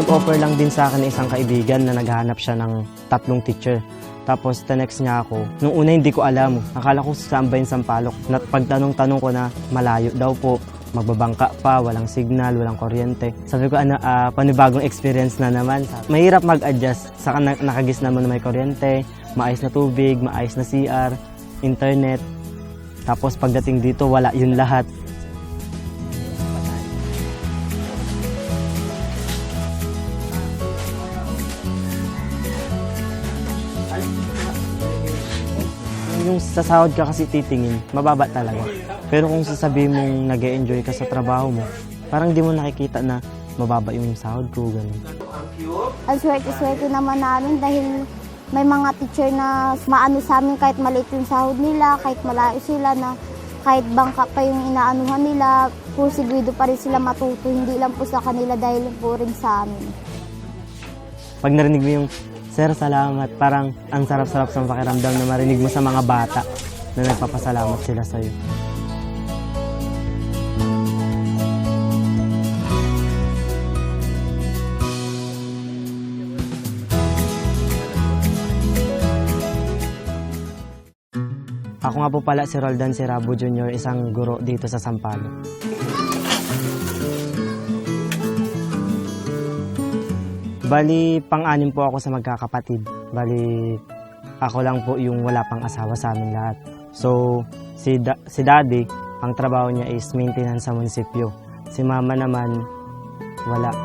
nag-offer lang din sa akin ng isang kaibigan na naghahanap siya ng 3 teacher. Tapos next niya ako. Nung una hindi ko alam. Akala ko saan ba yung Sampaloc. Pagtanong-tanong ko na malayo daw po. Magbabangka pa, walang signal, walang kuryente. Sabi ko, panibagong experience na naman. Mahirap mag-adjust. Saka nakagis naman na may kuryente, maayos na tubig, maayos na CR, internet. Tapos pagdating dito, wala yun lahat. Yung sa sahod ka kasi titingin, mababa talaga. Pero kung sasabihin mong nag-e-enjoy ka sa trabaho mo, parang di mo nakikita na mababa yung sahod ko, ganun. Ang swerte-swerte naman namin dahil may mga teacher na maano sa amin kahit maliit yung sahod nila, kahit malayo sila na kahit bangka pa yung inaanuhan nila, pusigwido pa rin sila matuto, hindi lang po sa kanila dahil po rin sa amin. Pag narinig mo yung, "Sir, salamat," parang ang sarap-sarap sa pakiramdam na marinig mo sa mga bata na nagpapasalamat sila sa'yo. Ako nga po pala si Roldan Sirabo Jr., isang guro dito sa Sampaloc. Bali, pang-anim po ako sa magkakapatid. Bali, ako lang po yung wala pang asawa sa amin lahat. So, si daddy, ang trabaho niya is maintenance sa munisipyo. Si mama naman, wala.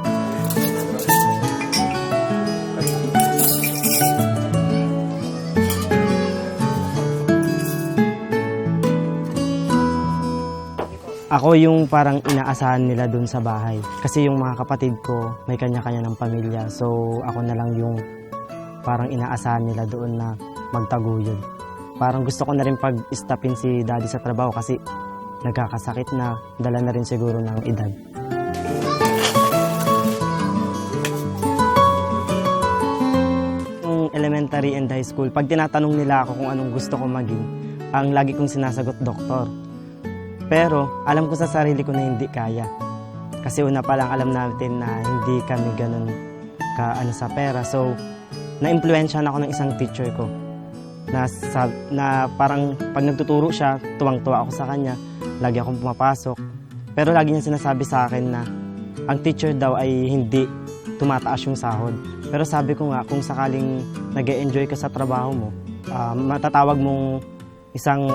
Ako yung parang inaasahan nila dun sa bahay. Kasi yung mga kapatid ko, may kanya-kanya ng pamilya. So, ako na lang yung parang inaasahan nila doon na magtaguyod. Parang gusto ko na rin pag-stopin si daddy sa trabaho kasi nagkakasakit na, dala na rin siguro ng edad. Yung elementary and high school, pag tinatanong nila ako kung anong gusto ko maging, ang lagi kong sinasagot, doktor. Pero alam ko sa sarili ko na hindi kaya. Kasi una pa lang alam natin na hindi kami ganun sa pera. So, na-impluwensyahan ako ng isang teacher ko. Na parang pag nagtuturo siya, tuwang-tuwa ako sa kanya. Lagi akong pumapasok. Pero lagi niya sinasabi sa akin na ang teacher daw ay hindi tumataas yung sahod. Pero sabi ko nga, kung sakaling nag-e-enjoy ka sa trabaho mo, matatawag mong isang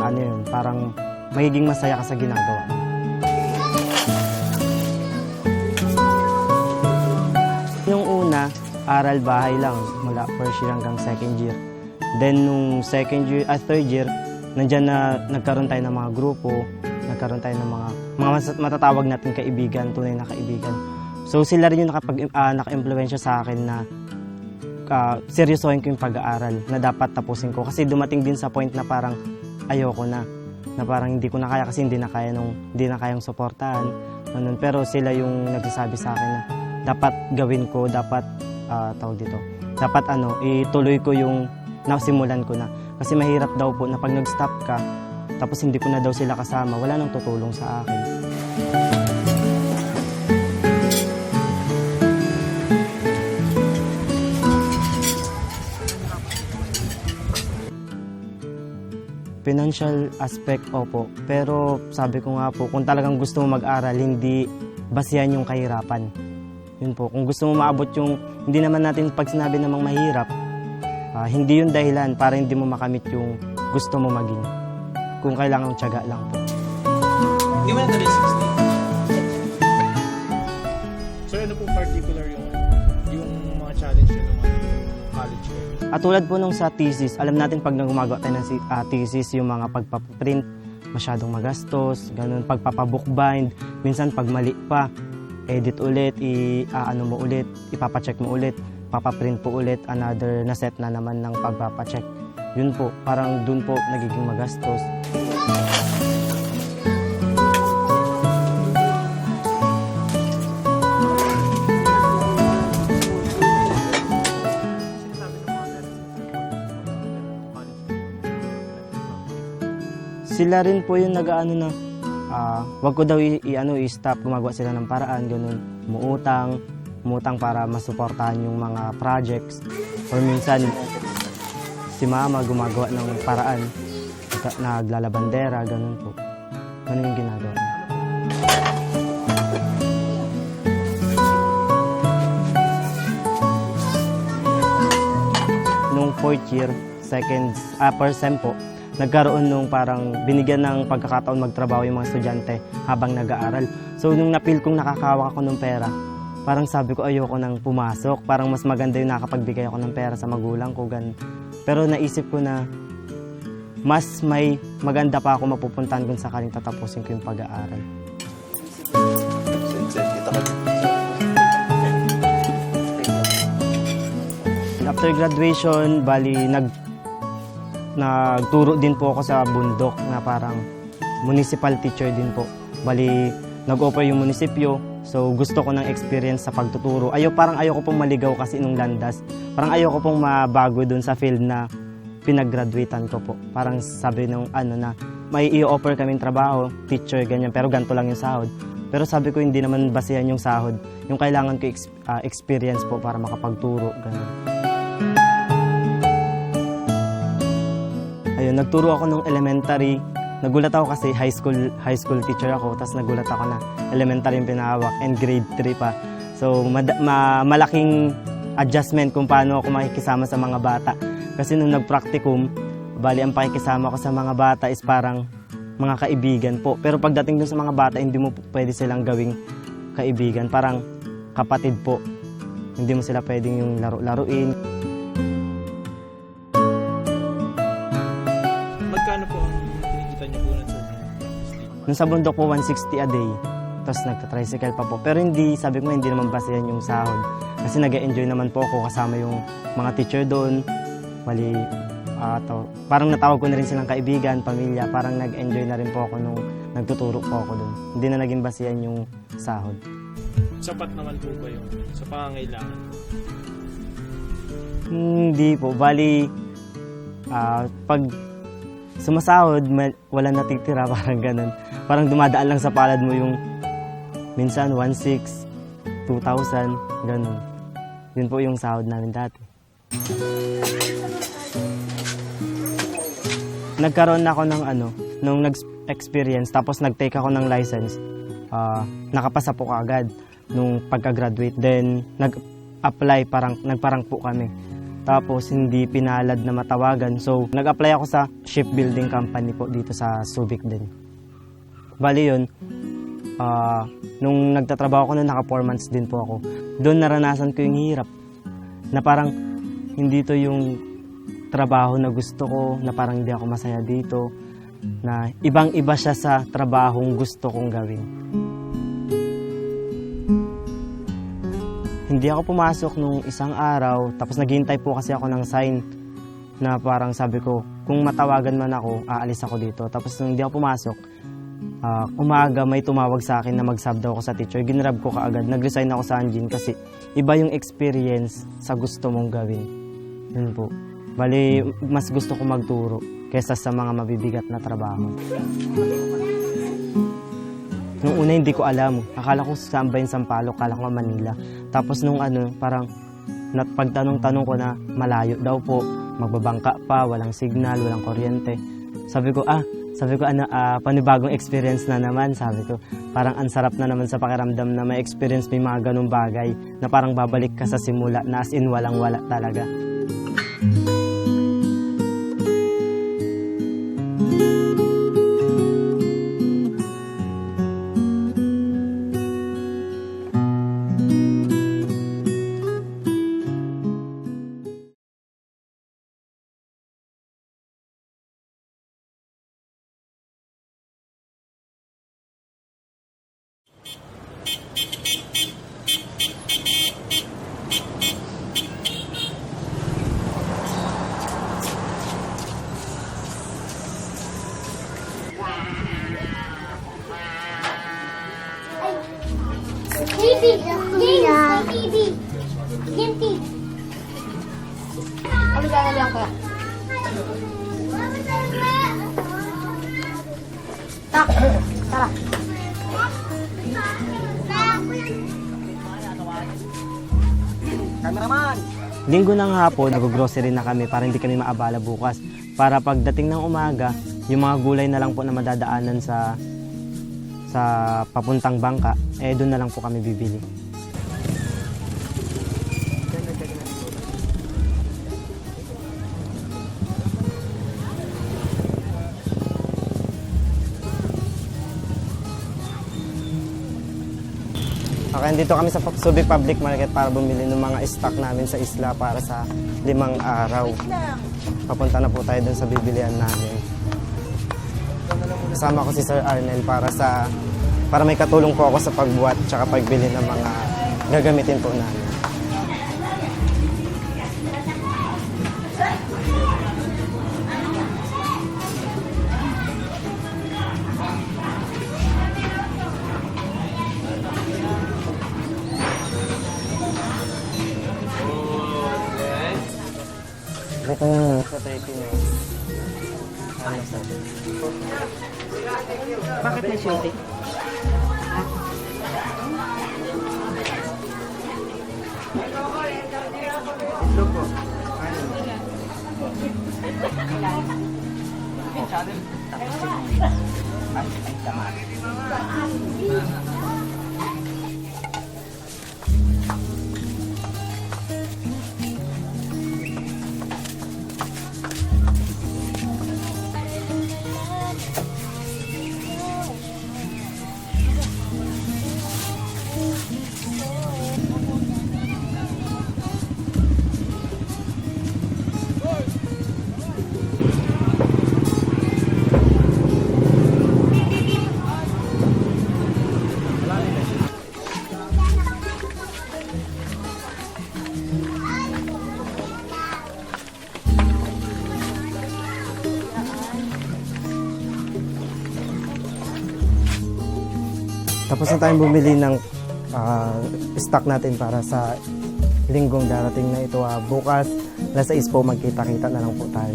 parang magiging masaya ka sa ginagawa. Yung una, aral bahay lang mula first year hanggang second year. Then nung third year, nandyan na nagkaroon tayo ng mga grupo, nagkaroon tayo ng mga matatawag natin kaibigan, tunay na kaibigan. So sila rin yung naka-impluwensya sa akin na seryosohin ko yung pag-aaral na dapat tapusin ko. Kasi dumating din sa point na parang ayoko na parang hindi ko na kaya kasi hindi na kayang suportahan. Pero sila yung nagsasabi sa akin na dapat gawin ko, dapat dapat ituloy ko yung nasimulan ko na. Kasi mahirap daw po na pag nag-stop ka, tapos hindi ko na daw sila kasama, wala nang tutulong sa akin. Financial aspect, opo. Pero sabi ko nga po, kung talagang gusto mo mag-aral, hindi basihan yung kahirapan. Yun po, kung gusto mo maabot yung, hindi naman natin pag sinabi namang mahirap, hindi yun dahilan para hindi mo makamit yung gusto mo maging. Kung kailangan tiyaga lang po. Hindi mo na 360. So ano po particular yung mga challenge nyo ng college year? At tulad po nung sa thesis, alam natin pag gumagawa tayo ng thesis, yung mga pagpaprint, masyadong magastos, ganun, pagpapabookbind, minsan pag mali pa, edit ulit, ipapacheck mo ulit, papaprint po ulit, another na set na naman ng pagpapacheck. Yun po, parang dun po nagiging magastos. Sila rin po yung nag-aano na wag ko daw i-stop, gumagawa sila ng paraan, ganun, umuutang, umutang para masuportahan yung mga projects. Or minsan, si mama gumagawa ng paraan, naglalabandera, ganun po. Ganun yung ginagawa niya. Nung 4th year, first sem po, nagkaroon nung parang binigyan ng pagkakataon magtrabaho yung mga estudyante habang nag-aaral. So nung napil kong nakakawak ako ng pera, parang sabi ko ayoko nang pumasok. Parang mas maganda yung nakapagbigay ako ng pera sa magulang ko. Pero naisip ko na mas may maganda pa ako mapupuntahan kung sakaling tatapusin ko yung pag-aaral. After graduation, bali nagturo din po ako sa bundok na parang municipal teacher din po. Bali, nag-offer yung munisipyo, so gusto ko ng experience sa pagtuturo. Parang ayoko pong maligaw kasi nung landas. Parang ayoko pong mabago dun sa field na pinag-graduatean ko po. Parang sabi nung na may i-offer kaming trabaho, teacher, ganyan, pero ganito lang yung sahod. Pero sabi ko hindi naman basehan yung sahod. Yung kailangan ko experience po para makapagturo, ganun. Ayun, nagturo ako nung elementary. Nagulat ako kasi high school teacher ako, tapos nagulat ako na elementary yung pinahawak and grade 3 pa. So malaking adjustment kung paano ako makikisama sa mga bata. Kasi nung nag-practicum, bali ang pakikisama ko sa mga bata is parang mga kaibigan po. Pero pagdating dun sa mga bata, hindi mo pwede silang gawing kaibigan, parang kapatid po. Hindi mo sila pwedeng yung laro-laruin. Magkano po ang kinikita niyo po nun, sir? Nung sa bundok po, 160 a day. Tapos nagta-tricycle pa po. Pero sabi ko hindi naman basehan yung sahod. Kasi nag-enjoy naman po ako kasama yung mga teacher doon. Bali, parang natawag ko na rin silang kaibigan, pamilya. Parang nag-enjoy na rin po ako nung nagtuturo po ako doon. Hindi na naging basehan yung sahod. Sapat naman po ba yun sa pangangailangan? Hindi po. Bali, pag sumasahod, wala natitira, parang ganun. Parang dumadaan lang sa palad mo yung minsan 1,600, 2,000, ganun. Yun po yung sahod namin dati. Nagkaroon ako ng nung nag-experience, tapos nag-take ako ng license. Nakapasa po kaagad nung pagka-graduate. Then, nag-apply, nagparang po kami. Tapos, hindi pinalad na matawagan. So, nag-apply ako sa shipbuilding company po dito sa Subic din. Bali yun, nung nagtatrabaho ko na naka 4 months din po ako, doon naranasan ko yung hirap. Na parang, hindi to yung trabaho na gusto ko, na parang hindi ako masaya dito, na ibang-iba siya sa trabahong gusto kong gawin. Hindi ako pumasok nung isang araw, tapos naghihintay po kasi ako ng sign na parang sabi ko, kung matawagan man ako, aalis ako dito. Tapos nung hindi ako pumasok, umaga may tumawag sa akin na mag-sub daw ako sa teacher. Ginrab ko kaagad, nag-resign ako sa Anjin kasi iba yung experience sa gusto mong gawin. Yun po. Bali, mas gusto ko magturo kaysa sa mga mabibigat na trabaho. Nung una hindi ko alam. Akala ko saan ba yung Sampaloc, akala ko Manila. Tapos nung parang pagtanong-tanong ko na malayo daw po, magbabangka pa, walang signal, walang kuryente. Sabi ko panibagong experience na naman, sabi ko. Parang ang sarap na naman sa pakiramdam na may experience, may mga ganung bagay na parang babalik ka sa simula, na as in walang-wala talaga. Ginti. Ano ba lang kaya? Tak, tara. Linggo ng hapon, nag-grocery na kami para hindi kami maabala bukas. Para pagdating ng umaga, yung mga gulay na lang po na madadaanan sa papuntang bangka, doon na lang po kami bibili. Okay, dito kami sa Subic Public Market para bumili ng mga stock namin sa isla para sa 5 araw. Papunta na po tayo dun sa bibilihan namin. Kasama ko si Sir Arnel para may katulong po ako sa pagbuhat at pagbili ng mga gagamitin po namin. Ito yung sa 30 minutes. Ano sa? Bakit may shooting? Ito po. Tapos na tayong bumili ng stock natin para sa linggong darating na ito. Bukas, alas 6 po, magkita-kita na lang po tayo.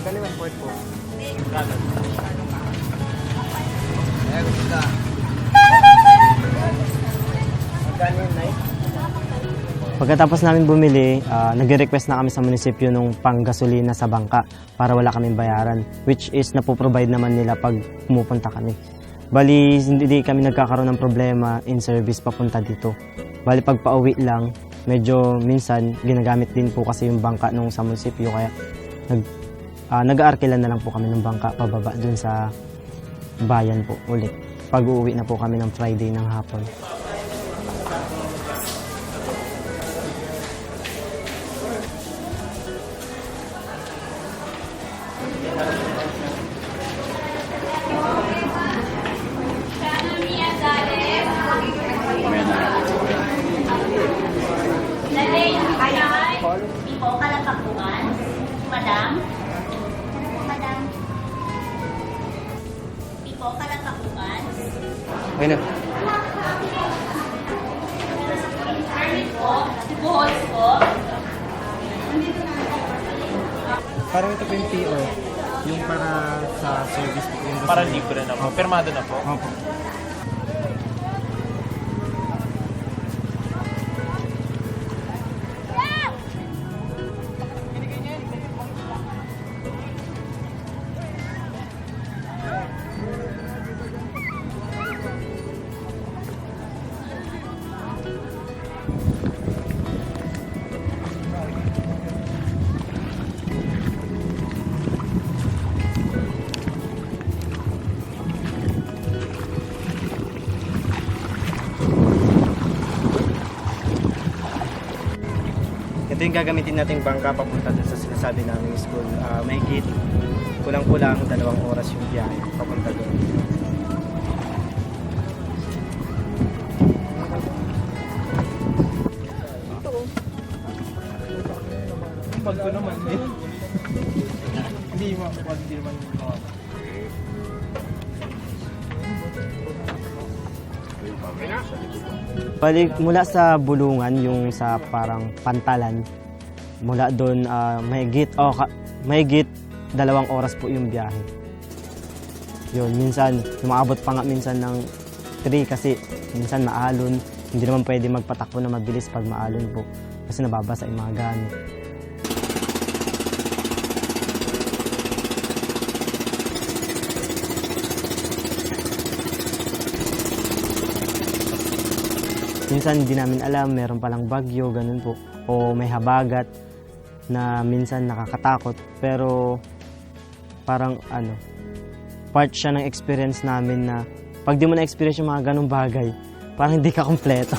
Kaliwan po po. Pagkatapos namin bumili, nag-request na kami sa munisipyo ng panggasolina sa bangka para wala kaming bayaran, which is napoprovide naman nila pag pumupunta kami. Bali, hindi kami nagkakaroon ng problema in service papunta dito. Bali, pag pauwi lang, medyo minsan ginagamit din po kasi yung bangka nung sa munisipyo, kaya nag-aarkila na lang po kami ng bangka pababa dun sa bayan po ulit. Pag uuwi na po kami ng Friday ng hapon. Pipo, Kalapagpungan. Madam. Madam. Pipo, Kalapagpungan. Okay na. Permit po. Buhos po. Parang ito po yung PO, yung para sa service po. Yung Para libre na po. Permado na po. Opo. Ito yung gagamitin nating bangka papunta dun sa sinasabi namin school. Mahigit kulang-kulang 2 oras yung biyahe papunta doon. bag ko naman eh. Hindi naman. Balik mula sa bulungan, yung sa parang pantalan, mula doon mahigit 2 oras po yung biyahe. Yun, minsan, umaabot pa nga minsan ng 3 kasi minsan maalon. Hindi naman pwede magpatakbo na mabilis pag maalon po kasi nababasa yung mga gamit. Minsan hindi namin alam, meron palang bagyo, ganun po. O may habagat na minsan nakakatakot. Pero parang part siya ng experience namin na pag di mo na-experience yung mga ganung bagay, parang hindi ka kompleto.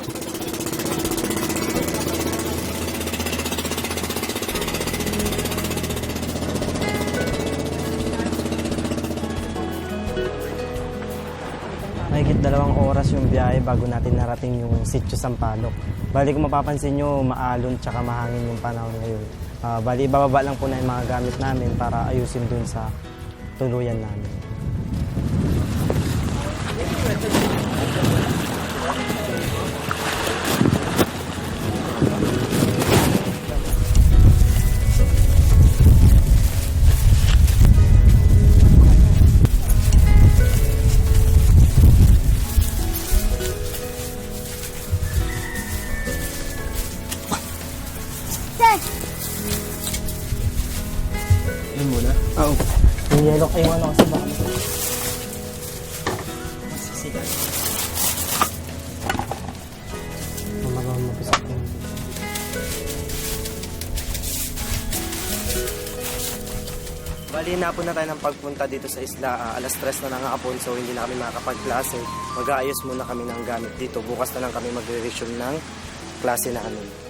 Mahigit 2 oras yung biyahe bago natin narating yung Sitio Sampaloc. Bali kung mapapansin nyo, maalon tsaka mahangin yung panahon ngayon. Bali ibababa lang po na yung mga gamit namin para ayusin dun sa tuluyan namin. Yun muna. Oo. Yung yellow kayo kasi baka masisigan. Mamagawa mapisak yun. Bali na po na tayo ng pagpunta dito sa isla. Alas 3 na hapon, so hindi na kami makakapag-klase. Mag-aayos muna kami ng gamit dito. Bukas na lang kami magre-resume ng klase namin.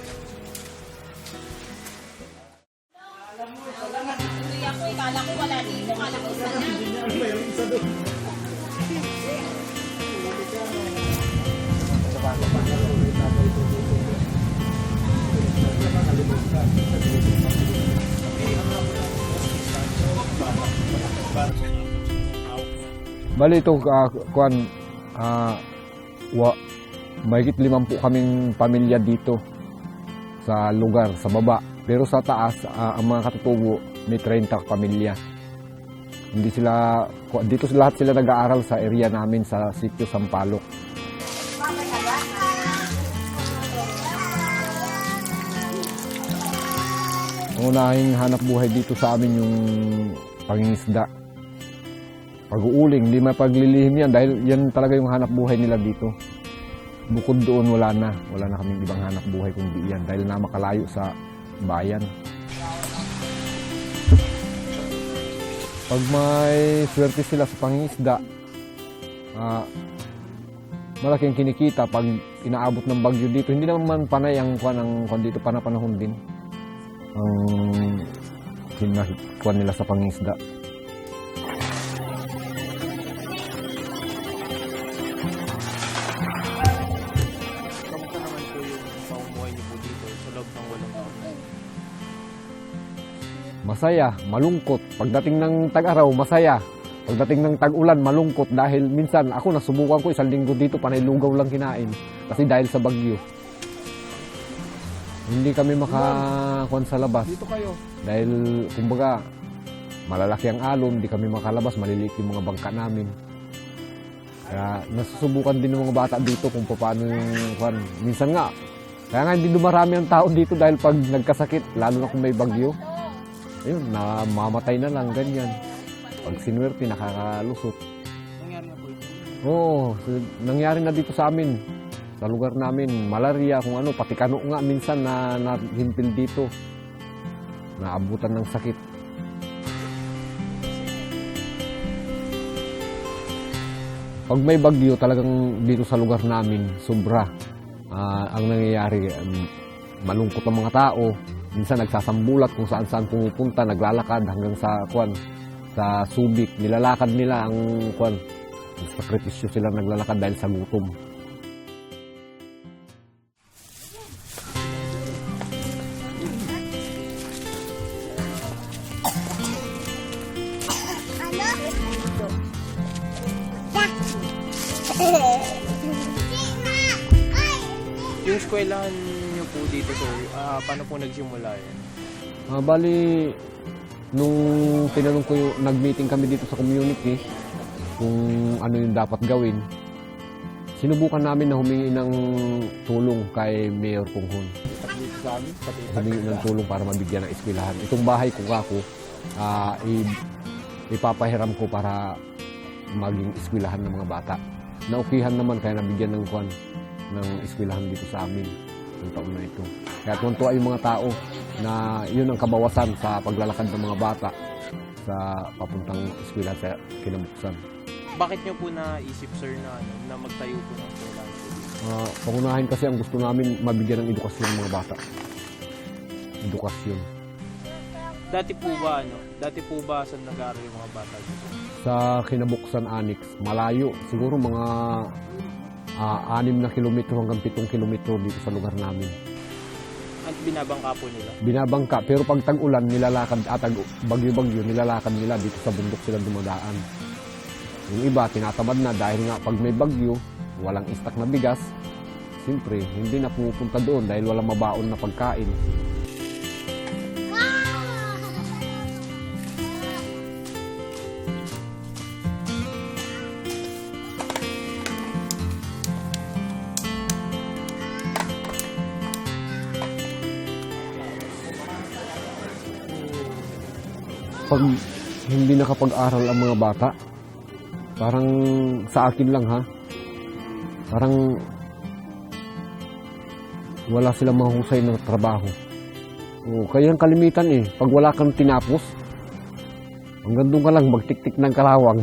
Kala ko wala dito, kala ko isa na. Bali ito, mahigit 50 kaming pamilya dito sa lugar, sa baba. Pero sa taas, ang mga katutubo, may 30 pamilya. Hindi sila, dito lahat sila nag-aaral sa area namin sa Sitio Sampaloc. Ang unahing hanap buhay dito sa amin yung pangingisda. Pag-uuling, hindi mapaglilihim yan dahil yan talaga yung hanap buhay nila dito. Bukod doon, wala na kaming ibang hanap buhay kundi yan dahil na makalayo sa bayan. Pag may swerte sila sa pangingisda, malaking kinikita pag inaabot ng bagyo dito. Hindi naman panay ang kwan dito, panahon din ang kwan nila sa pangingisda. Kamusta naman po yung pamumuhay niyo po dito sa loob ng 8 taon? Masaya, malungkot. Pagdating ng tag-araw, masaya. Pagdating ng tag-ulan, malungkot dahil minsan ako nasubukan ko 1 linggo dito, panay lugaw lang kinain kasi dahil sa bagyo. Hindi kami makakuan sa labas. Dito kayo. Dahil, kumbaga, malalaki ang alon, hindi kami makalabas, maliliit yung mga bangka namin. Kaya nasusubukan din ng mga bata dito kung paano yung kuan. Minsan nga, kaya nga hindi dumarami ang tao dito dahil pag nagkasakit, lalo na kung may bagyo, ayun, namamatay na lang, ganyan. Pag sinuwerte, nakakalusot. Nangyari na po ito. Oo, nangyari na dito sa amin. Sa lugar namin, malaria, kung ano, pati kano nga minsan na nahimpil dito. Naabutan ng sakit. Pag may bagyo, talagang dito sa lugar namin, sobra. Ang nangyayari, malungkot ang mga tao. Minsan nagsasambulat kung saan-saan pumupunta, naglalakad hanggang sa Subic. Nilalakad nila ang sakripisyo sila naglalakad dahil sa gutom. Yung eskwelahan niyo po dito, sir, paano po nagsimula yan? Bali, nung tinanong ko yung nag-meeting kami dito sa community kung ano yung dapat gawin, sinubukan namin na humingi ng tulong kay Mayor Kunghon. Dito sa amin, pati Humingi ng tulong para mabigyan ng eskwelahan. Itong bahay ko kako, ipapahiram ko para maging eskwelahan ng mga bata. Naukihan naman kaya nabigyan ng eskwelahan dito sa amin ng taon na ito. Kaya tuwan-tuwa yung mga tao na yun ang kabawasan sa paglalakad ng mga bata sa papuntang eskwelahan sa Kinabuksan. Bakit niyo po naisip, sir, na magtayo po ng eskwelahan po dito? Pangunahin kasi ang gusto namin mabigyan ng edukasyon ng mga bata. Edukasyon. Dati po ba saan nag-aaral yung mga bata dito? Sa Kinabuksan Annex, malayo. Siguro mga 6 na kilometro hanggang 7 kilometro dito sa lugar namin. At binabangka po nila? Binabangka, pero pag tag-ulan, nilalakad, bagyo-bagyo, nilalakad nila dito sa bundok sila dumadaan. Yung iba, tinatamad na dahil nga pag may bagyo, walang istak na bigas, siyempre, hindi na pumupunta doon dahil walang mabaon na pagkain. Pag hindi nakapag-aral ang mga bata, parang sa akin lang ha, parang wala silang mahusay na trabaho. Kaya ang kalimitan pag wala kang tinapos, hanggang doon ka lang magtiktik ng kalawang.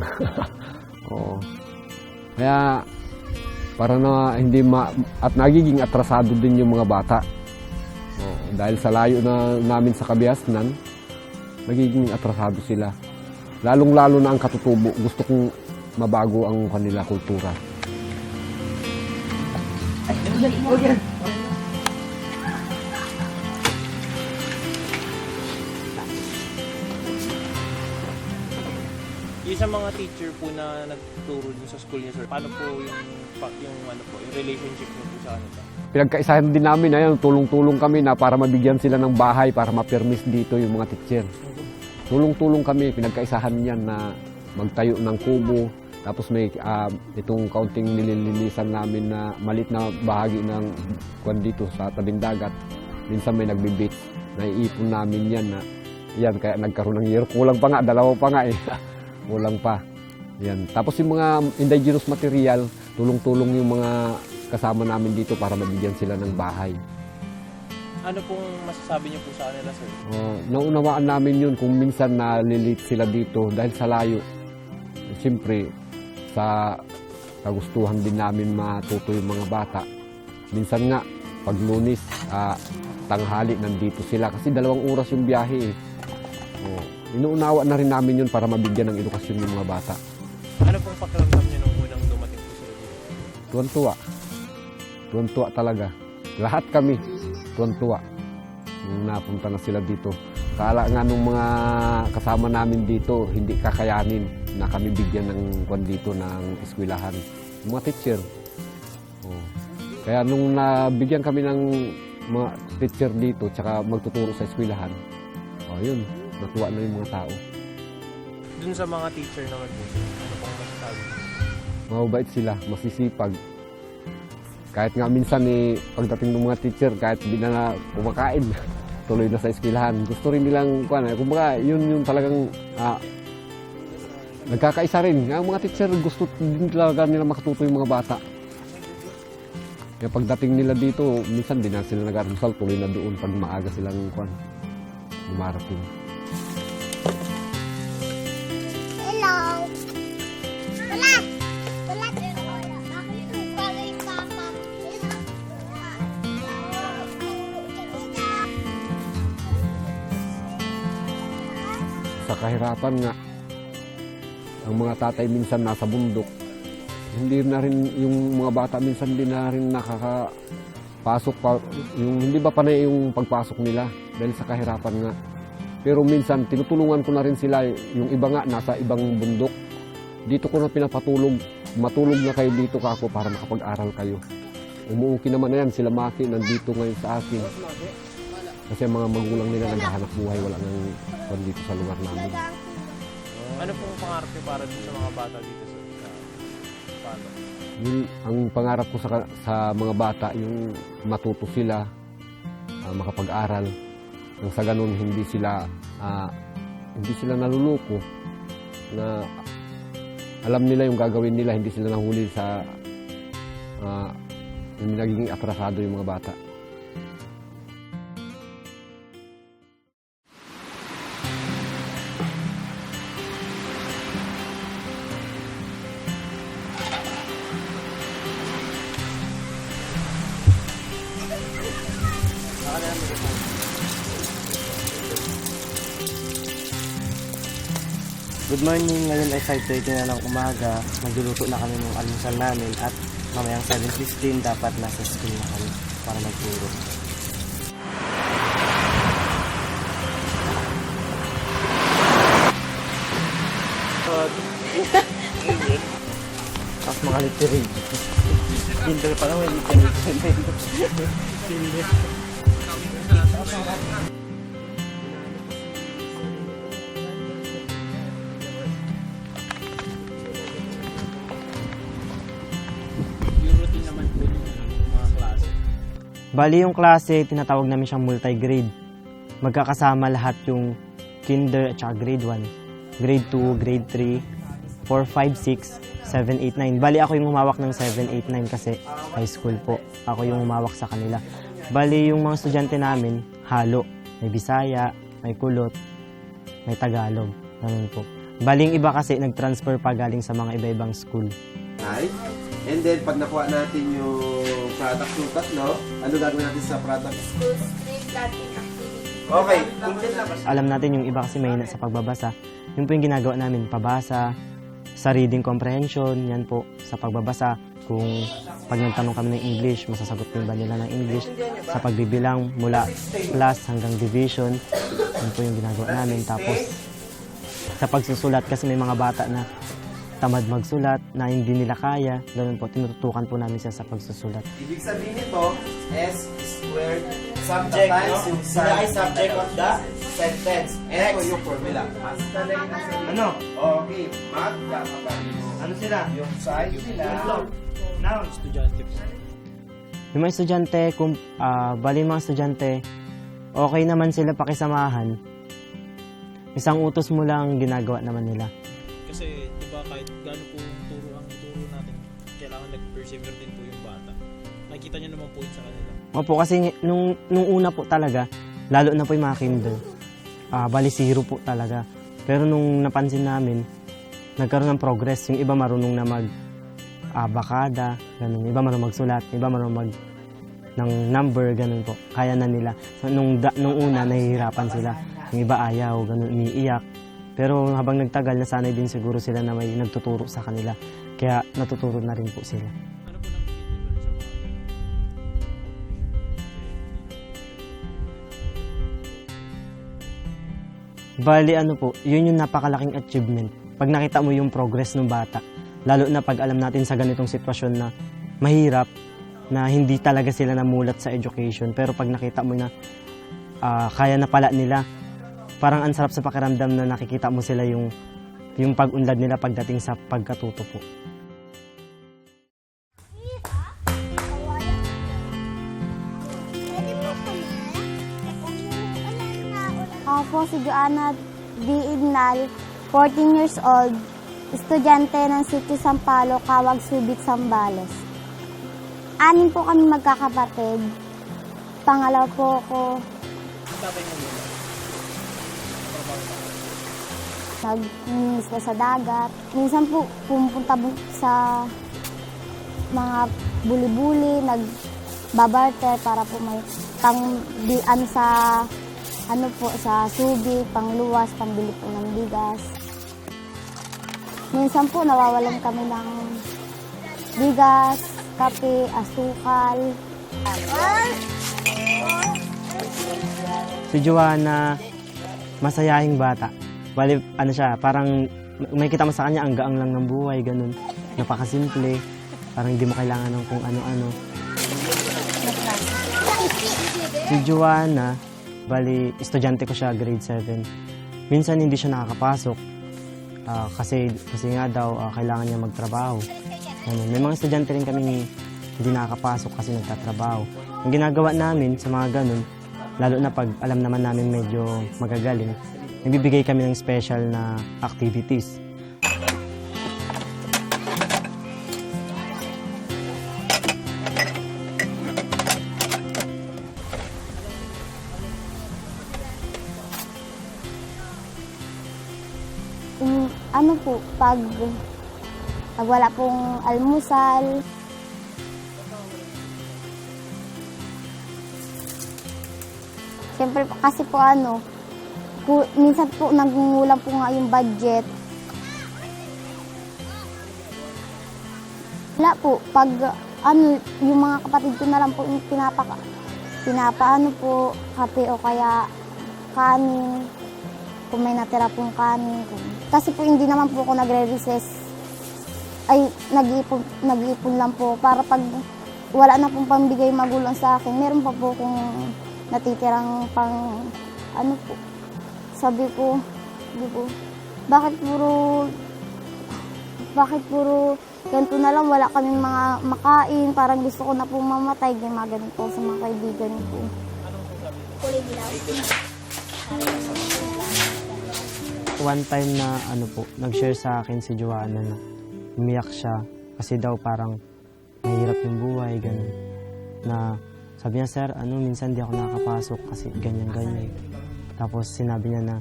Kaya para na hindi at nagiging atrasado din yung mga bata. Dahil sa layo na namin sa Kabiasnan, nagiging atrasado sila. Lalong-lalo na ang katutubo. Gusto kong mabago ang kanila kultura. Yung sa mga teacher po na nagtuturo dun sa school niyo, sir, paano po yung relationship niyo po sa ano ba? Pinagkaisahan din namin na tulong-tulong kami na para mabigyan sila ng bahay para ma-permis dito yung mga teacher. Tulong-tulong kami, pinagkaisahan yan na magtayo ng kubo. Tapos may itong kaunting nililinisan namin na malit na bahagi ng kwan dito sa tabing dagat. Minsan may nagbe-beach. Naiipon namin yan na yan, kaya nagkaroon ng year. Kulang pa nga, 2 pa nga Kulang pa. Yan. Tapos yung mga indigenous material, tulong-tulong yung mga kasama namin dito para mabigyan sila ng bahay. Ano pong masasabi niyo po sa kanila, sir? Naunawaan namin yun kung minsan nalilit sila dito dahil sa layo. Siyempre, sa kagustuhan din namin matuto yung mga bata. Minsan nga, pag Lunes, tanghali, nandito sila kasi 2 oras yung biyahe Inuunawa na rin namin yun para mabigyan ng edukasyon yung mga bata. Ano pong pakiramdam niyo nung unang dumating po sila dito? Tuwan-tuwa. Tuwan-tuwa talaga. Lahat kami, tuwan-tuwa. Nung napunta na sila dito. Kala nga nung mga kasama namin dito, hindi kakayanin na kami bigyan ng kwan dito ng eskwelahan. Yung mga teacher. Kaya nung nabigyan kami ng mga teacher dito, tsaka magtuturo sa eskwelahan, yun, natuwa na yung mga tao. Dun sa mga teacher naman po, ano pong masasabi? Mababait sila, masisipag. Kahit nga minsan pagdating ng mga teacher, kahit hindi na kumakain, tuloy na sa eskwelahan. Gusto rin nilang, kumbaga, yun talagang nagkakaisa rin. Ang mga teacher, gusto din talaga nila makatuto yung mga bata. Kaya pagdating nila dito, minsan din na sila nag-arusal, tuloy na doon pag maaga silang dumarating. Hello! Wala! Wala! Bakit pala yung papa? Sa kahirapan nga, ang mga tatay minsan nasa bundok, hindi na rin yung mga bata minsan din na rin nakakapasok pa, yung hindi ba panay yung pagpasok nila dahil sa kahirapan nga. Pero minsan, tinutulungan ko na rin sila. Yung iba nga, nasa ibang bundok. Dito ko na pinapatulog. Matulog na kayo dito kako para makapag-aral kayo. Umuuki naman na yan. Sila Maki nandito ngayon sa akin. Kasi ang mga magulang nila naghahanap buhay. Wala nang dito sa lugar namin. Ano pong pangarap niyo para dun sa mga bata dito sa Palo? Ang pangarap ko sa mga bata, yung matuto sila, makapag-aral. Nang sa ganun, hindi sila naluluko. Na alam nila yung gagawin nila, hindi sila nahuli sa hindi nagiging atrasado yung mga bata. Good morning, ngayon ay 5:30 na ng umaga. Nagluluto na kami ng almusal namin at mamayang 7:15 dapat nasa school na kami para magturo. Tapos mga literin. Pinto pa lang may literin. Yung routine naman po yung mga klase. Bali yung klase, tinatawag namin siyang multi-grade. Magkakasama lahat yung kinder at saka grade 1, grade 2, grade 3, 4, 5, 6, 7, 8, 9. Bali ako yung humawak ng 7, 8, 9 kasi high school po. Ako yung humawak sa kanila. Bali yung mga estudyante namin, halo. May Bisaya, may Kulot, may Tagalog. Ganun po. Bali yung iba kasi nag-transfer pa galing sa mga iba-ibang school. Right? And then, pag nakuha natin yung product sukat, no? Ano gagawin natin sa product? Okay. Alam natin yung iba kasi mahina sa pagbabasa. Yun po yung ginagawa namin, pabasa, sa reading comprehension, yan po, sa pagbabasa. Kung pag nagtanong kami ng English, masasagot din ba nila ng English. Sa pagbibilang mula plus hanggang division, yun po yung ginagawa namin. Tapos, sa pagsusulat, kasi may mga bata na tamad magsulat, na hindi nila kaya, ganun po, tinututukan po namin siya sa pagsusulat. Ibig sabihin nito, S squared subject times yung subject of the sentence. Ito yung formula. Ano? Okay, magkakapareho. Ano sila? Yung size nila. Noun. Estudyante po. Yung mga estudyante, bali mga estudyante, okay naman sila pakisamahan. Isang utos mo lang ginagawa naman nila. Kasi, di ba, kahit gano'n po ang turo natin, kailangan nag-persevere din po yung bata. Nakikita niyo naman po yun sa kanila. Opo, kasi nung una po talaga, lalo na po yung mga kinder, bali 0 po talaga. Pero nung napansin namin, nagkaroon ng progress. Yung iba marunong na bakada, ganun. Iba marunong magsulat, iba marunong ng number, ganun po. Kaya na nila. So, nung una, nahihirapan sila. Yung iba ayaw, ganun, umiiyak. Pero habang nagtagal, nasanay din siguro sila na may nagtuturo sa kanila. Kaya natuturo na rin po sila. Ano po nang pinili sa mga Bali ano po, yun yung napakalaking achievement. Pag nakita mo yung progress ng bata, lalo na pag alam natin sa ganitong sitwasyon na mahirap, na hindi talaga sila namulat sa education. Pero pag nakita mo na kaya na pala nila, parang ang sarap sa pakiramdam na nakikita mo sila yung pag-unlad nila pagdating sa pagkatuto po. Ako po si Joanna D. Ignal, 14 years old, estudyante ng Sitio Sampalo, Kawag Subic, Zambales. 6 po kami magkakapatid. Pangalawa po ako, nag-inis sa dagat. Minsan po pumunta sa mga buli-buli, nagbabarter para po may sa Subic, pangluwas, pambili po ng bigas. Minsan po nawawalan kami ng bigas, kape, asukal. Si Joanna, masayahing bata. Bali, ano siya, parang may kita mo sa kanya, ang gaang lang ng buhay, ganun. Napakasimple, parang hindi mo kailangan ng kung ano-ano. Si Joanna, bali, estudyante ko siya, grade 7. Minsan hindi siya nakakapasok kasi nga daw kailangan niya magtrabaho. Ganun. May mga estudyante rin kaming hindi nakakapasok kasi nagtatrabaho. Ang ginagawa namin sa mga ganun, lalo na pag alam naman namin medyo magagaling, nagbibigay kami ng special na activities. Ano po, pag wala pong almusal, siyempre po, kasi po minsan po nagungulang po nga yung budget. Wala po, pag yung mga kapatid ko na lang po yung pinapaano po, kape o kaya kanin, kung may natira pong kanin. Kasi po hindi naman po ako nagre-recess. Ay, nag-iipon lang po para pag wala na pong pambigay magulang sa akin, meron pa po kung natitirang pang po. Sabi ko, bakit puro ganito na lang, wala kaming mga makain, parang gusto ko na pong mamatay, ganyan po sa mga kaibigan ko. One time na nag-share sa akin si Joanna na umiyak siya kasi daw parang mahirap yung buhay, ganun. Na sabi niya, sir, minsan di ako nakakapasok kasi ganyan-ganyan. Tapos sinabi niya na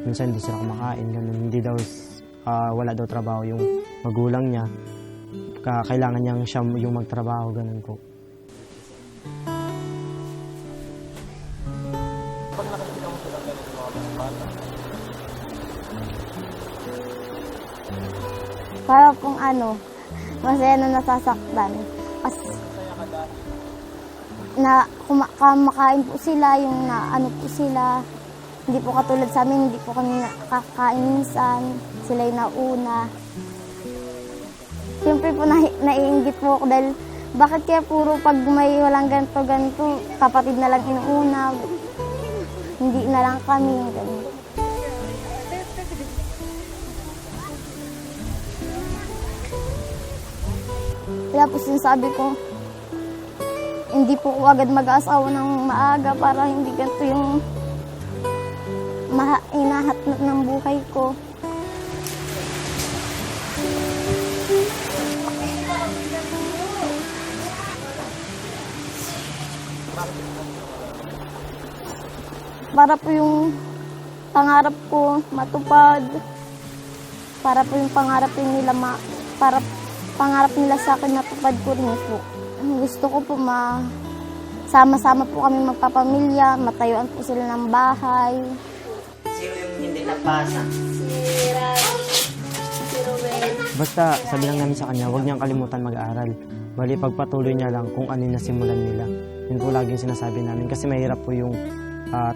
minsan hindi sila kumakain, ganun. Hindi daw, wala daw trabaho yung magulang niya. Kailangan niyang siya yung magtrabaho, ganun po. Para pong masaya na nasasaktan. Kasi kumakain po sila, yung po sila. Hindi po katulad sa amin, hindi po kami nakakain minsan. Sila yung nauna. Siyempre po naiinggit po ako dahil bakit kaya puro pag may walang ganito, kapatid na lang inuuna. Hindi na lang kami. Ganito. Kaya po sinasabi ko, hindi po ko agad mag-aasawa ng maaga para hindi ganito yung inahatnot ng buhay ko. Para po yung pangarap ko matupad. Para po yung pangarap nila pangarap nila sa akin natupad ko rin po. Gusto ko po sama-sama po kami magpapamilya, matayuan po sila ng bahay. Sino yung hindi napasa? Basta sabi lang namin sa kanya, huwag niyang kalimutan mag-aaral. Bali, pagpatuloy niya lang kung ano yung nasimulan nila. Yun po laging sinasabi namin kasi mahirap po yung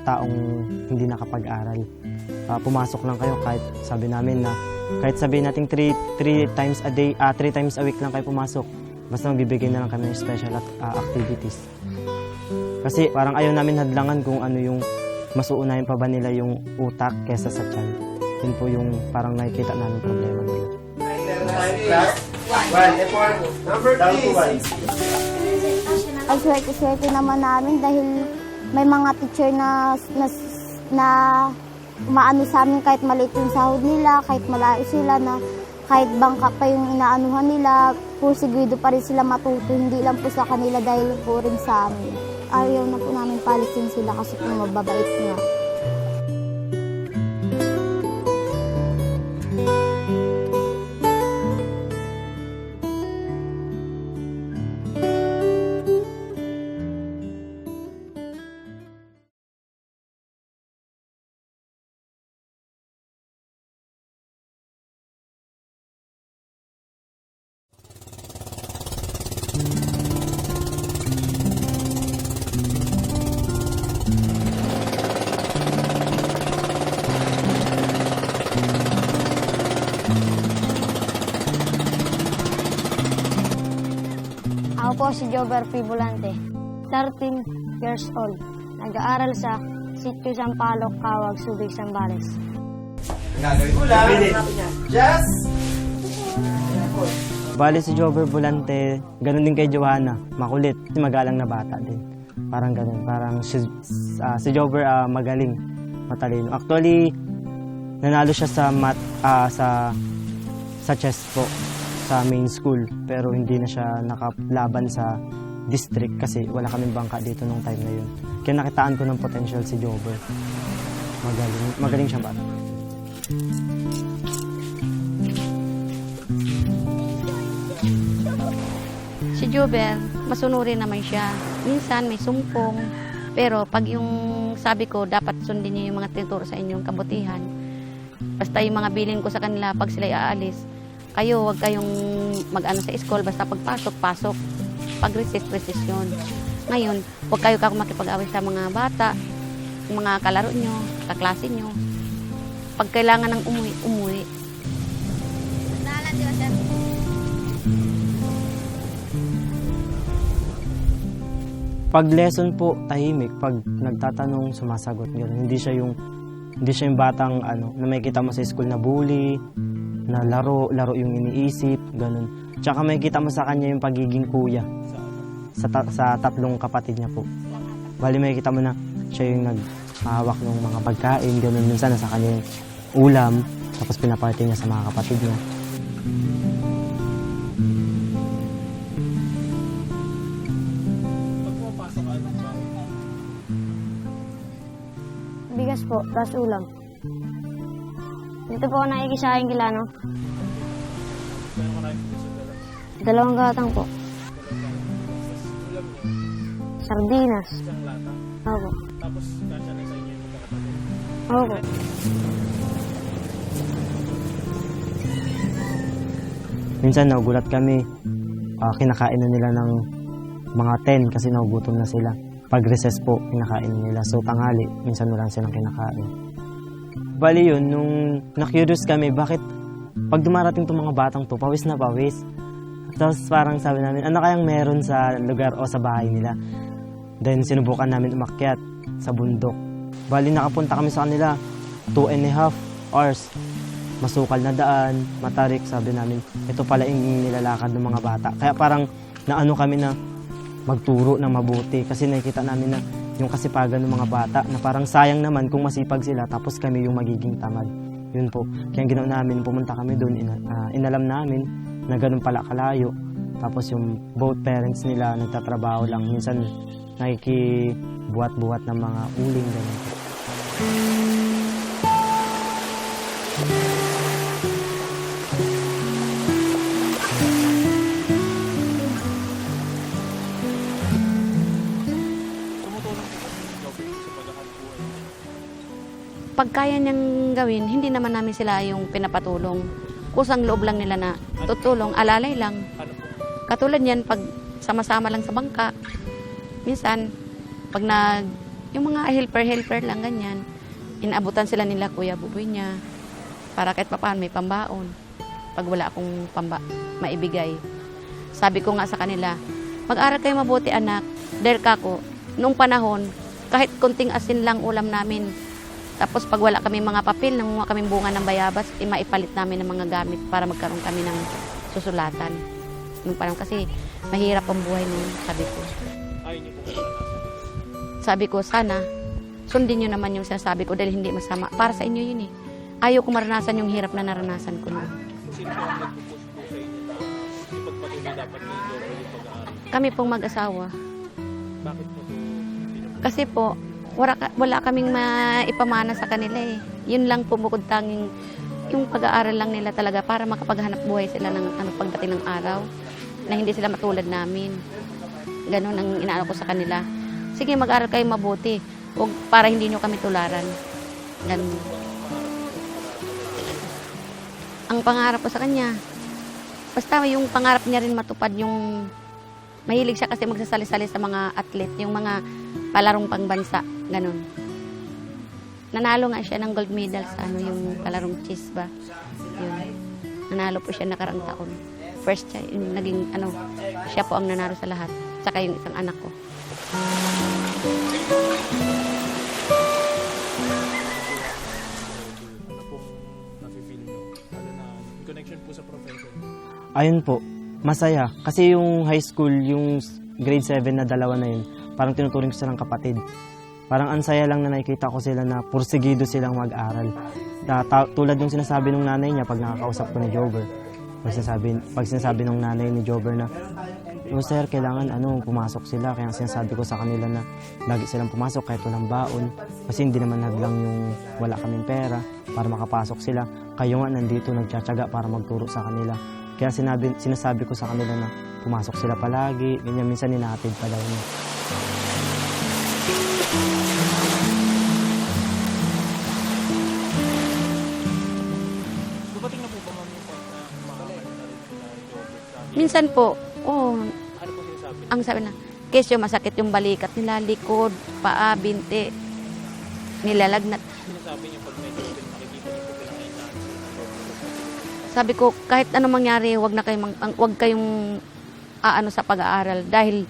taong hindi nakapag-aral. Pumasok lang kayo kahit sabi namin na kahit sabihin natin 3 times a day, 3 times a week lang kayo pumasok. Basta magbibigay na lang kami ng special activities. Kasi parang ayaw namin hadlangan kung ano yung mas uunahin pa ba nila yung utak kesa sa tiyan. Yun po yung parang nakikita namin problema nila. Class 1, effort, number down to 1. Ang swerte-swerte naman namin dahil may mga teacher na maano sa amin kahit maliit yung sahod nila, kahit malayo sila na kahit bangka pa yung inaanuhan nila, sigurado pa rin sila matuto, hindi lang po sa kanila dahil po rin sa amin. Ayaw na po namin palisin sila kasi po mababait nga. Ako po si Jover P. Volante, 13 years old. Nag-aaral sa Sitio Sampaloc, Kawag, Subic, Zambales. Gagawin ko lang. Just. Bali si Jover Volante, ganun din kay Johanna, makulit, magalang na bata din. Parang ganun, parang si Jover magaling, matalino. Actually, nanalo siya sa sa chess po sa main school, pero hindi na siya nakalaban sa district kasi wala kaming bangka dito nung time na yun. Kaya nakitaan ko ng potential si Jover. Magaling siya bata. Si Jover, masunurin naman siya. Minsan may sumpong. Pero pag yung sabi ko, dapat sundin niyo yung mga tinuturo sa inyong kabutihan. Basta yung mga bilin ko sa kanila, pag sila aalis, kayo, huwag kayong mag-ano sa school. Basta pagpasok, pasok. Pag-resist, resist yun. Ngayon, huwag kayo makipag-away sa mga bata, yung mga kalaro nyo, kaklase nyo. Pag kailangan ng umuwi, umuwi. Pag lesson po, tahimik. Pag nagtatanong, sumasagot. Ganun. Hindi siya yung batang na may kita mo sa school na bully, na laro yung iniisip, ganun. Tsaka may kita mo sa kanya yung pagiging kuya sa tatlong kapatid niya po. Bali may kita mo na siya yung naghahawak ng mga pagkain, ganun. Minsan nasa kanya yung ulam, tapos pinaparte niya sa mga kapatid niya. Pag pumapasok ka, anong baon? Bigas po, plus ulam. Dito po ako nakikisahin kila, no? Gano'n ka namin sa dala? 2 gatang po. Tapos ulam niyo, Sardinas. isang lata. Opo. Tapos kasya na sa inyo yung magkakapatid. Opo. Minsan nagugulat kami, kinakain na nila ng mga 10 kasi nagugutom na sila. Pag recess po, kinakain nila. So tanghali, minsan wala silang kinakain. Bali yun, nung na-curious kami, bakit pag dumarating itong mga batang to, pawis na pawis. Tapos parang sabi namin, ano kayang meron sa lugar o sa bahay nila? Then sinubukan namin umakyat sa bundok. Bali nakapunta kami sa kanila, 2.5 hours. Masukal na daan, matarik, sabi namin, ito pala yung nilalakad ng mga bata. Kaya parang naano kami na magturo ng mabuti kasi nakikita namin na yung kasipagan ng mga bata na parang sayang naman kung masipag sila tapos kami yung magiging tamad. Yun po. Kaya ginawa namin, pumunta kami doon, inalam namin na ganun pala kalayo. Tapos yung both parents nila nagtatrabaho lang. Minsan nakikibuhat-buhat ng mga uling. Ganun po. Pag kaya niyang gawin, hindi naman namin sila yung pinapatulong. Kusang loob lang nila na tutulong, alalay lang. Ano po? Katulad yan, pag sama-sama lang sa bangka, minsan, pag yung mga helper lang ganyan, inaabutan sila nila Kuya Buboy niya, para kahit papaano may pambaon. Pag wala akong maibigay. Sabi ko nga sa kanila, mag-aral kayo mabuti anak, dahil kako, noong panahon, kahit kunting asin lang ulam namin, tapos pag wala kami mga papel, nangunga kami bunga ng bayabas, maipalit namin ng mga gamit para magkaroon kami ng susulatan. Nung parang kasi mahirap ang buhay nun, sabi ko. Ayaw niyo po maranasan. Sabi ko, sana, sundin niyo naman yung sinasabi ko dahil hindi masama. Para sa inyo yun eh. Ayaw ko maranasan yung hirap na naranasan ko noon. Sino po ang nagpupush po sa inyo na ipagpatuloy dapat na yung yung pag-aaral? Kami pong mag-asawa. Bakit po? Kasi po, wala kaming maipamana sa kanila eh. Yun lang po bukod tanging yung pag-aaral lang nila talaga para makapaghanap buhay sila ng pagdating ng araw na hindi sila matulad namin. Ganun ang inaano ko sa kanila. Sige, mag-aaral kayo mabuti. Huwag para hindi nyo kami tularan. Ganun. Ang pangarap ko sa kanya, basta yung pangarap niya rin matupad yung mahilig siya kasi magsasali-sali sa mga athlete, yung mga palarong pangbansa, ganun. Nanalo nga siya ng gold medal sa yung palarong chess ba. Yun. Nanalo po siya nakaraang taon. First child, yung naging siya po ang nanalo sa lahat. Saka yung isang anak ko. Ano pong nafe-feel nyo? Ano na, yung connection po sa profession. Ayun po, masaya. Kasi yung high school, yung grade 7 na dalawa na yun, parang tinuturing ko silang kapatid. Parang ansaya lang na nakikita ko sila na pursigido silang mag-aral. Tulad ng sinasabi ng nanay niya pag nakakausap ko ni Jobber. Pag sinasabi ng nanay ni Jobber na, "Oh sir, kailangan pumasok sila." Kaya sinasabi ko sa kanila na lagi silang pumasok kahit walang baon. Kasi hindi naman hadlang yung wala kaming pera para makapasok sila. Kayo nga nandito nagtsatsaga para magturo sa kanila. Kaya sinasabi ko sa kanila na pumasok sila palagi. Ganyan, minsan ninahatid pa daw niya. Dumating na po ba ma'am yung point na makakano na rin sila Jobber sa amin? Minsan po, Ano po sinasabi? ang sabi na, kesyo masakit yung balikat nila, likod, paa, binti, nilalagnat. Sinasabi niyo pag may Jobber, makikita niyo po pinakailangan sila. Sabi ko, kahit ano mangyari, wag kayong aano sa pag-aaral dahil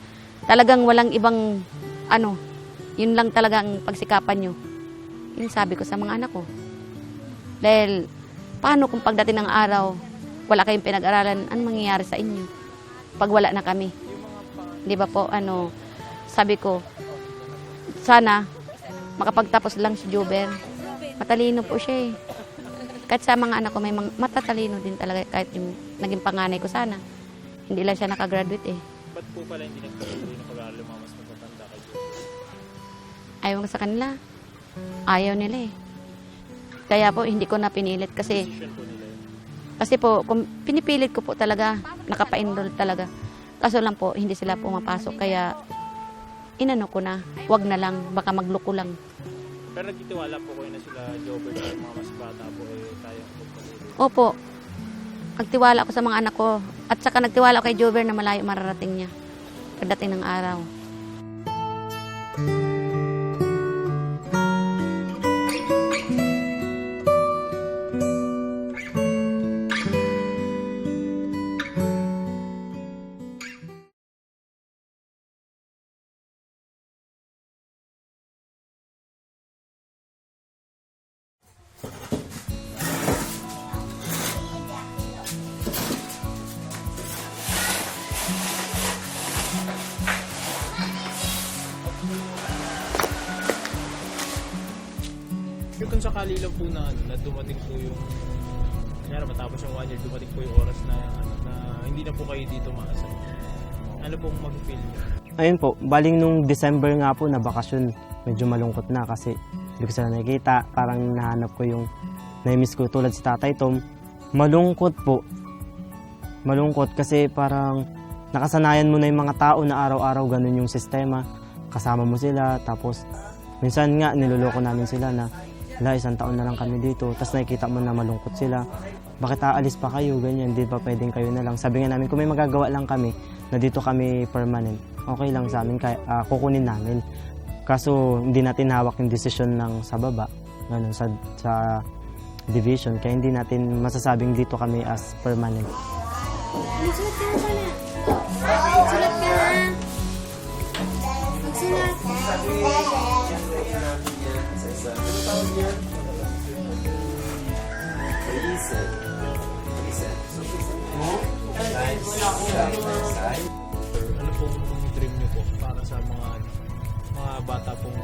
talagang walang ibang yun lang talaga ang pagsikapan nyo. Yun sabi ko sa mga anak ko. Dahil paano kung pagdating ng araw, wala kayong pinag-aralan, ano mangyayari sa inyo pag wala na kami? Di ba po, sabi ko, sana makapagtapos lang si Jobber. Matalino po siya eh. Kahit sa mga anak ko, may matatalino din talaga kahit yung naging panganay ko sana. Hindi lang siya nakagraduate eh. Ba't po pala hindi nagpatuloy na pag-aaral yung mga mas matatanda kay Jobber? Ayaw ko sa kanila. Ayaw nila eh. Kaya po, hindi ko na pinilit kasi Decision po nila yun. Kasi po, kung pinipilit ko po talaga, nakapa-enroll talaga. Kaso lang po, hindi sila pumapasok. Kaya, inano ko na, wag na lang, baka magluko lang. Pero nagtitiwala po kayo na sila Jobber sa mga mas bata po tayo magpatuloy. Opo, nagtiwala ako sa mga anak ko. At saka nagtiwala ako kay Jobber na malayo mararating niya. Pagdating ng araw. Pero kung sakali lang po na dumating po yung kanya matapos yung 1 year, dumating po yung oras na hindi na po kayo dito ma-assign. Ano pong mag-feel niyo? Ayun po, baling nung December nga po na bakasyon, medyo malungkot na kasi hindi ko sila nakikita. Parang nahanap ko yung na-miss ko tulad si Tatay Tom. Malungkot po. Malungkot kasi parang nakasanayan mo na yung mga tao na araw-araw ganun yung sistema. Kasama mo sila, tapos minsan nga niloloko namin sila na isang taon na lang kami dito. Tapos nakikita mo na malungkot sila. Bakit aalis pa kayo? Ganyan, di ba pwedeng kayo na lang? Sabi nga namin, kung may magagawa lang kami, na dito kami permanent, okay lang sa amin, kukunin namin. Kaso hindi natin hawak yung desisyon ng sa baba, ganun, sa division. Kaya hindi natin masasabing dito kami as permanent. Magsulat ka na pala. Magsulat ka na. Magsulat. Ano pong dream niyo po para sa mga bata pong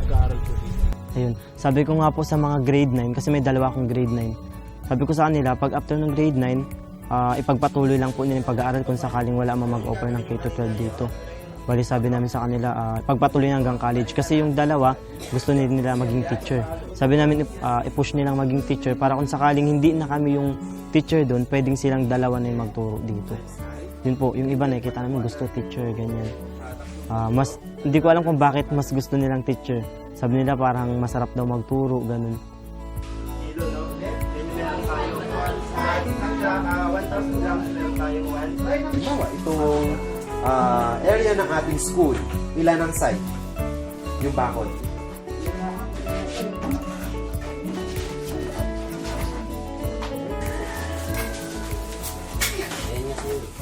nag-aaral po dito? Ayun. Sabi ko nga po sa mga grade 9, kasi may dalawa akong grade 9. Sabi ko sa kanila, pag after ng grade 9, ipagpatuloy lang po nila yung pag-aaral kung sakaling wala mag-offer ng K-12 dito. Bali sabi namin sa kanila, pagpatuloy hanggang college. Kasi yung dalawa, gusto nila maging teacher. Sabi namin, i-push nilang maging teacher para kung sakaling hindi na kami yung teacher doon, pwedeng silang dalawa na yung magturo dito. Yun po, yung iba nakikita namin gusto teacher, ganyan. Hindi ko alam kung bakit mas gusto nilang teacher. Sabi nila parang masarap daw magturo, ganun. 1,000 grams meron tayong 1. Halimbawa, itong area ng ating school, ilan ang site? Yung bakod.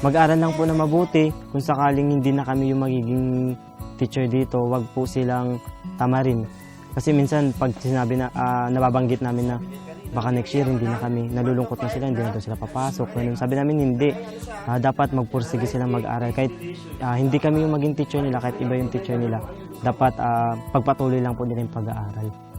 mag-aral lang po na mabuti. Kung sakaling hindi na kami yung magiging teacher dito, wag po silang tamarin. Kasi minsan pag sinabi na nababanggit namin na baka next year hindi na kami, nalulungkot na sila, hindi na daw sila papasok. Ganun. Sabi namin hindi. Dapat magpursige silang mag-aral. Kahit hindi kami yung maging teacher nila, kahit iba yung teacher nila, dapat pagpatuloy lang po nila yung pag-aaral.